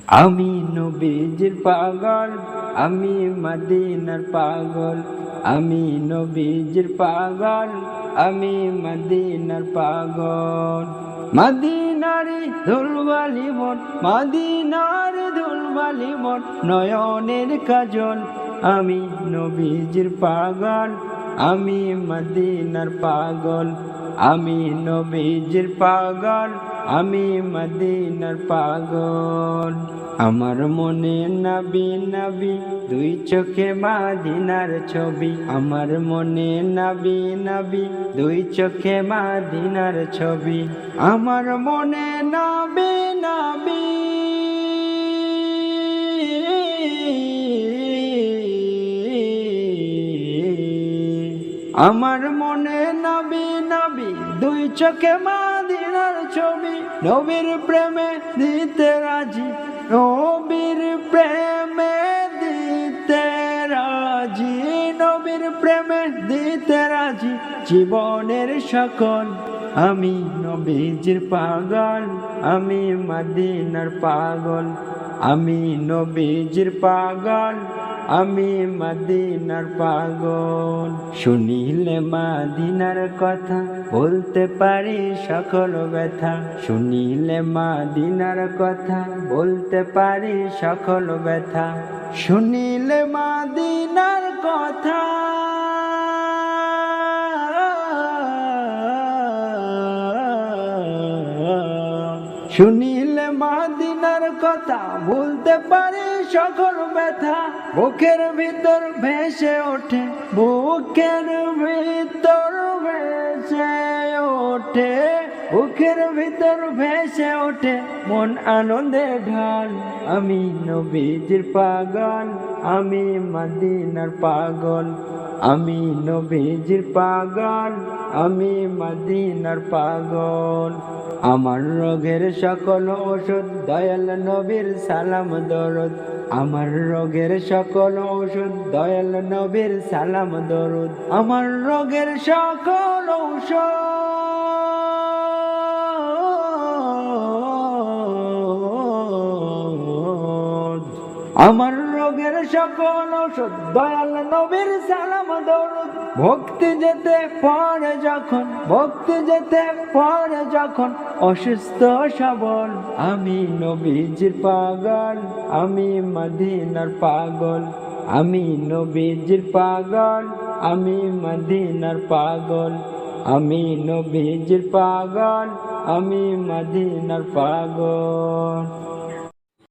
আমি নবীজির পাগল, আমি মদিনার পাগল। আমি নবীজির পাগল, আমি মদিনার পাগল। মদিনারি ধুলবালি মন, মদিনার ধুলবালি মন, নয়নের কাজল। আমি নবীজির পাগল, আমি মদিনার পাগল। আমি নবীজির পাগল, আমি মদিনার পাগল। আমার মনে নবী নবী, দুই চোখে মদিনার ছবি। আমার মনে নবী নবী, দুই চোখে মদিনার ছবি। আমার মনে নবী নবী, আমার মনে নবী নবী, দুই চোখে মদিনার ছবি। নবীর প্রেমে দিতে রাজি, নবীর প্রেমে দিতে রাজি, নবীর প্রেমে দিতে রাজি জীবনের সকল। আমি নবীজির পাগল, আমি মদিনার পাগল। আমি নবীজির পাগল, আমি মদিনার পাগল। শুনিলে মদিনার কথা, বলতে পারি সকল ব্যথা। শুনিলে মদিনার কথা, বলতে পারি সকল ব্যথা। শুনিলে মদিনার কথা, শুনিলে মদিনার কথা, বলতে পারি সকল ব্যথা। বুকের ভিতর ভেসে ওঠে, বুকের ভিতর ভেসে ওঠে, বুকের ভিতর ভেসে ওঠে মন আনন্দের ঢাল। আমি নবীজির পাগল, আমি মদিনার পাগল। আমি নবীজির পাগল, আমি মদিনার পাগল। আমার রোগের সকল ওষুধ দয়াল নবীর সালাম দরুদ। আমার রোগের সকল ওষুধ দয়াল নবীর সালাম দরুদ। আমার রোগের সকল ঔষধ, আমার রোগের সকল ওষুধ দয়াল নবীর সালাম দরুদ। ভক্তি যেতে পড়ে যখন, ভক্তি যেতে পড়ে যখন, অসুস্থ সবল। আমি নবীজির পাগল, আমি মদিনার পাগল। আমি নবীজির পাগল, আমি মদিনার পাগল। আমি নবীজির পাগল, আমি মদিনার পাগল।